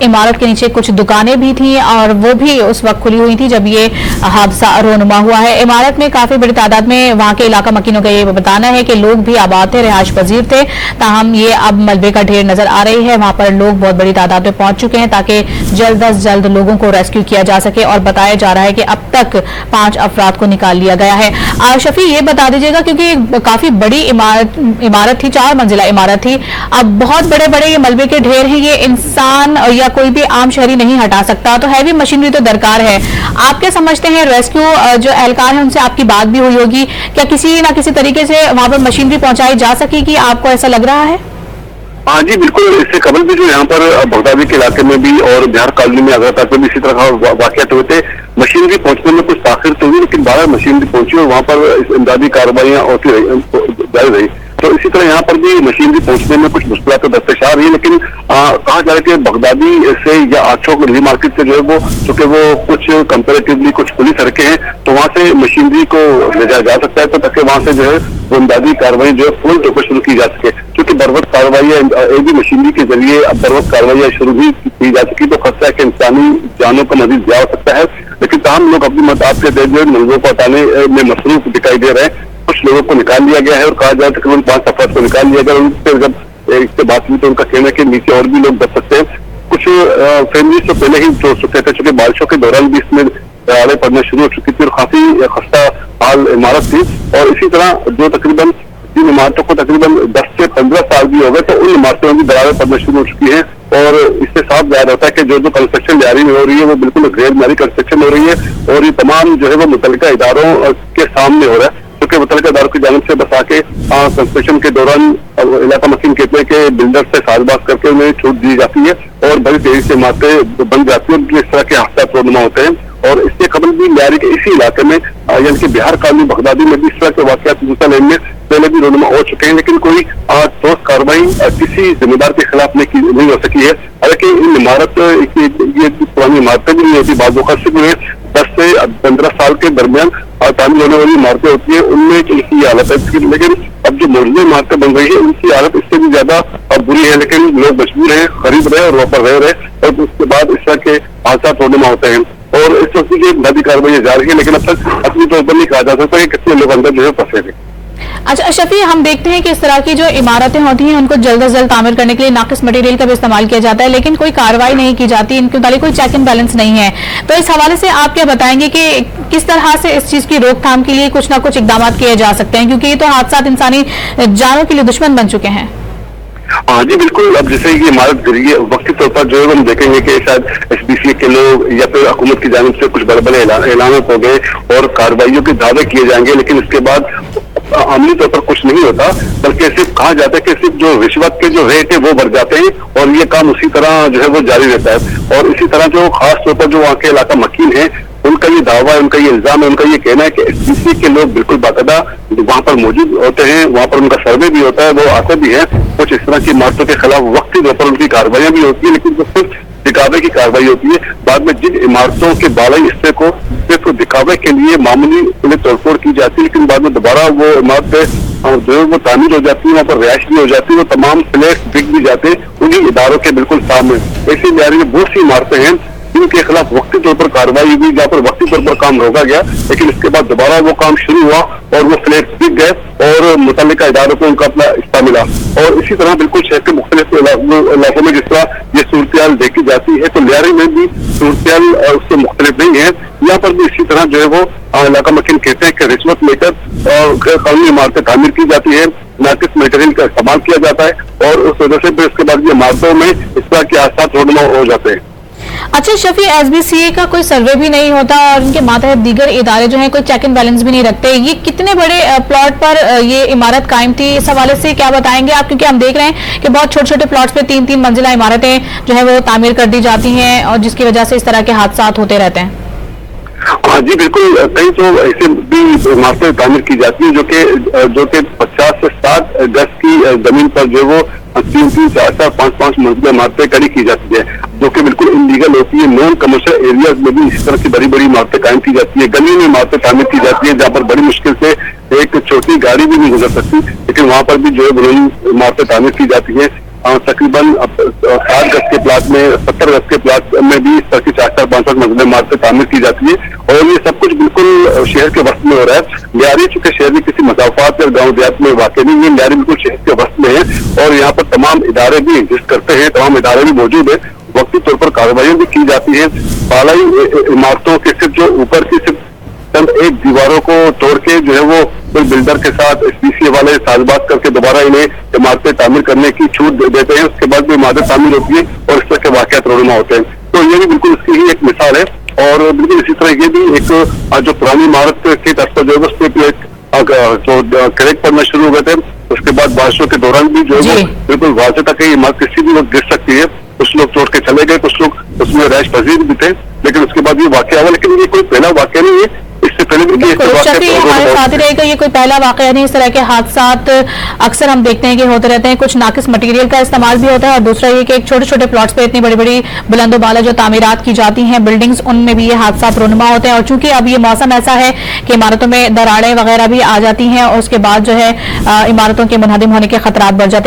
इमारत के नीचे कुछ दुकानें भी थीं और वो भी उस वक्त खुली हुई थी जब ये हादसा रोनुमा हुआ है। इमारत में काफी बड़ी तादाद में वहां के इलाका मकीनों का ये बताना है कि लोग भी आबाद थे, रिहायश पजीर थे। ताहम ये अब मलबे का ढेर नजर आ रही है। वहां पर लोग बहुत बड़ी तादाद में पहुंच चुके हैं ताकि जल्द अज जल्द लोगों को रेस्क्यू किया जा सके और बताया जा रहा है कि अब तक 5 अफराद को निकाल लिया गया है। शफी, ये बता दीजिएगा क्योंकि काफी बड़ी इमारत थी, 4 मंजिला इमारत थी। अब बहुत बड़े बड़े ये मलबे के ढेर हैं, ये इंसान या कोई भी आम शहरी नहीं हटा सकता, तो हैवी मशीनरी तो दरकार है। आप क्या समझते हैं, रेस्क्यू जो एहलकार है उनसे आपकी बात भी हुई होगी, क्या किसी ना किसी तरीके से वहां पर मशीनरी पहुंचाई जा सकेगी? आपको ऐसा लग रहा है? हाँ जी बिल्कुल। इससे कबल भी जो यहाँ पर बगदादी के इलाके में भी और बिहार कॉलोनी में अगर तक भी इसी तरह का वाकयात हुए थे। मशीनरी पहुंचने में कुछ ताखिर तो हुई, लेकिन 12 मशीनरी पहुंची और वहाँ पर इमदादी कार्रवाइयाँ होती जारी रही। तो इसी तरह यहाँ पर भी मशीनरी पहुंचने में कुछ मुश्किलात तो दरपेश आ रही है, लेकिन कहा जा रहा है कि बगदादी से या आचौक दिल्ली मार्केट से जो है वो, चूंकि वो कुछ कंपेरेटिवली कुछ खुली सड़कें हैं, तो वहाँ से मशीनरी को ले जाया जा सकता है, तो ताकि वहाँ से जो है वो इमदादी कार्रवाई जो है फुल तौर पर शुरू की जा सके। क्योंकि बरवक्त कार्रवाई एक भी मशीनरी के जरिए अब बरवक्त कार्रवाई शुरू भी की जा सकी तो खतरा है कि इंसानी जानों का मजीद ज़्यादा हो सकता है। लेकिन तमाम लोग अपनी मत आपके दे जो मलबों को हटाने में मसरूफ दिखाई दे रहे हैं। कुछ लोगों को निकाल लिया गया है और कहा जाए तकरीबन 5 अफराद को निकाल लिया गया। उनसे जब इससे बात हुई तो उनका कहना है कि नीचे और भी लोग बच सकते हैं। कुछ फैमिली तो पहले ही छोड़ चुके थे, चूंकि बारिशों के दौरान भी इसमें दरारें पड़ना शुरू हो चुकी थी और काफी खस्ता हाल इमारत थी। और इसी तरह जो तकरीबन जिन इमारतों को तकरीबन 10 से 15 साल भी हो गए, तो उन इमारतों में भी दरारें पड़ना शुरू हो चुकी हैं। और इससे साफ ज़ाहिर होता है कि जो कंस्ट्रक्शन जारी हो रही है वो बिल्कुल गैर माली कंस्ट्रक्शन हो रही है और ये तमाम जो है वो मुतल्लिका इदारों के सामने हो रहा है। क्योंकि मुतल्लिका इदारों की जानिब से बस आके कंस्ट्रक्शन के दौरान इलाका मकीन कहते हैं कि बिल्डर से साजबाज करके उन्हें छूट दी जाती है और बड़ी तेजी से इमारतें बन जाती है। इस तरह के हादसा रोनुमा होते हैं। और इससे कबल भी लियारी के इसी इलाके में यानी कि बिहार कॉलोनी बगदादी में भी इस तरह के वाकयात लेन में पहले भी रोनुमा हो चुके हैं, लेकिन कोई ठोस कार्रवाई किसी जिम्मेदार के खिलाफ नहीं हो सकी है। हालांकि इन इमारत ये पुरानी इमारतें भी नहीं होती, बाजू का सिर्फ 10 से 15 साल के दरमियान तामीर होने वाली इमारतें होती है, उनमें इनकी हालत है। लेकिन अब जो मौजूदा इमारतें बन रही है उनकी हालत इससे भी ज्यादा बुरी है, लेकिन लोग मजबूर हैं, खरीद रहे और वहाँ पर रह रहे और उसके बाद इस तरह के हादसा रोनुमा होते हैं। और इस वक्त की इमदादी कार्रवाई जारी है, लेकिन अब तक अपनी तौर पर नहीं कहा जा सकता कि कितने लोग अंदर जो है फंसे थे। अच्छा शफी, हम देखते हैं कि इस तरह की जो इमारतें होती हैं उनको जल्द से जल्द तामीर करने के लिए नाकिस मटेरियल का भी इस्तेमाल किया जाता है, लेकिन कोई कार्रवाई नहीं की जाती, इनके मुताबिक कोई चेक एंड बैलेंस नहीं है। तो इस हवाले से आप क्या बताएंगे कि किस तरह से इस चीज की रोकथाम के लिए कुछ ना कुछ इकदाम किए जा सकते हैं, क्योंकि ये तो हादसा इंसानी जानों के लिए दुश्मन बन चुके हैं? हाँ जी बिल्कुल। अब जैसे ये इमारत गिरी है, वक्ती तौर पर जो है हम देखेंगे कि शायद SBCA के लोग या फिर हुकूमत की जानिब से कुछ बड़े बड़े ऐलान हो गए और कार्रवाइयों के दावे किए जाएंगे, लेकिन इसके बाद अमली तौर पर कुछ नहीं होता, बल्कि सिर्फ कहा जाता है कि सिर्फ जो रिश्वत के जो रेट है वो बढ़ जाते हैं और ये काम उसी तरह जो है वो जारी रहता है। और इसी तरह जो खास तौर पर जो वहाँ के इलाका मकीन है उनका ये दावा है, उनका ये इल्जाम है, उनका ये कहना है कि SBCA के लोग बिल्कुल बाकायदा वहाँ पर मौजूद होते हैं, वहाँ पर उनका सर्वे भी होता है, वो आते भी हैं। कुछ इस तरह की इमारतों के खिलाफ वक्ती तौर पर उनकी कार्रवाइयाँ भी होती है, लेकिन वो सिर्फ दिखावे की कार्रवाई होती है। बाद में जिन इमारतों के बालाई हिस्से को सिर्फ दिखावे के लिए मामूली पुलिस तोड़फोड़ की जाती है, लेकिन बाद में दोबारा वो इमारतें जो है वो तामीर हो जाती है, वहाँ पर रिहायश भी हो जाती है, वो तमाम फ्लैट बिक भी जाते हैं उन्हीं इदारों के बिल्कुल सामने। ऐसी लियारी में बहुत सी इमारतें हैं जिनके खिलाफ वक्ती तौर पर कार्रवाई हुई, जहाँ पर वक्ती तौर पर काम रोका गया, लेकिन इसके बाद दोबारा वो काम शुरू हुआ और वो फ्लैट बिक गए और मुतल्लिका इदारों को उनका अपना हिस्सा मिला। और इसी तरह बिल्कुल शहर के मुख्तलिफ इलाकों में जिस तरह ये सूरत देखी जाती है, तो लियारी में भी सूरत उससे मुख्तलिफ नहीं है। यहाँ पर भी इसी तरह जो है वो इलाका मकीन कहते हैं कि रिश्वत लेकर गैर कानूनी इमारतें तामीर की जाती है, नाकिस मटेरियल का इस्तेमाल किया जाता है और उस वजह से फिर इसके बाद ये इमारतों में इस तरह के हादसा रोनुमा हो जाते हैं। अच्छा शफी, SBCA का कोई सर्वे भी नहीं होता और उनके मातहत दीगर इदारे जो हैं कोई चेक एंड बैलेंस भी नहीं रखते, ये कितने बड़े प्लॉट पर ये इमारत कायम थी, इस हवाले से क्या बताएंगे आप? क्योंकि हम देख रहे हैं कि बहुत छोटे छोटे प्लॉट्स पे 3-3 मंजिला इमारतें जो है वो तामीर कर दी जाती हैं और जिसकी वजह से इस तरह के हादसा होते रहते हैं। हाँ जी बिल्कुल। कई तो ऐसे भी इमारतें तामीर की जाती है जो कि 50 से 60 गज की जमीन पर जो वो 3-3, 4-4, 5-5 मंजिला इमारतें खड़ी की जाती है, जो कि बिल्कुल इनलीगल होती है। नॉन कमर्शियल एरियाज में भी इसी तरह की बड़ी बड़ी इमारतें कायम की जाती है, गली में इमारतें तामीर की जाती है जहाँ पर बड़ी मुश्किल से एक छोटी गाड़ी भी नहीं गुजर सकती, लेकिन वहाँ पर भी जो है बड़ी इमारतें तामीर की जाती है। तकरीबन 60 गज के प्लाट में, 70 गज के प्लाट में भी इस तरह की 4-5 मंजिलें इमारतें तामीर की जाती है और ये सब कुछ बिल्कुल शहर के वस्त में हो रहा है। लियारी चूंकि शहर में किसी मसाफात या गाँव देहात में वाकई नहीं है, लियारी बिल्कुल शहर के वस्त में है और यहाँ पर तमाम इदारे भी एग्जिस्ट करते हैं, तमाम इदारे भी मौजूद है, वक्ती तौर पर कार्रवाई भी की जाती है। पालाई इमारतों के सिर्फ जो ऊपर की सिर्फ चंद एक दीवारों को तोड़ के जो है वो कोई बिल्डर के साथ SPCA वाले साजबात करके दोबारा इन्हें इमारतें तामीर करने की छूट देते हैं, उसके बाद भी इमारतें तामीर होती है और इस तरह के वाकयात रोनुमा होते हैं। तो ये भी बिल्कुल इसकी ही एक मिसाल है और बिल्कुल इसी तरह ये भी एक जो पुरानी इमारत के तर्ज पर जो है उस पर भी एक जो क्रैक पड़ना शुरू हो गए थे, उसके बाद बारिशों के दौरान भी जो है वो बिल्कुल वाजे तक ये इमारत किसी भी वक्त गिर सकती है। कुछ लोग तोड़ के चले गए, कुछ लोग उसमें रैश पजीर भी थे, लेकिन उसके बाद ये वाकया हुआ। लेकिन ये कोई पहला वाकया नहीं है, इससे पहले भी हमारे साथ ही रहेगा। ये कोई पहला वाकया नहीं, इस तरह के हादसात अक्सर हम देखते हैं कि होते रहते हैं। कुछ नाकिस मटेरियल का इस्तेमाल भी होता है और दूसरा ये कि एक छोटे छोटे प्लॉट्स पे इतनी बड़ी बड़ी बुलंदोबाला जो तामीरात की जाती हैं बिल्डिंग्स, उनमें भी ये हादसात रोनुमा होते हैं। और चूंकि अब ये मौसम ऐसा है कि इमारतों में दरारें वगैरह भी आ जाती हैं और उसके बाद जो है इमारतों के मुनहदिम होने के खतरात बढ़ जाते हैं।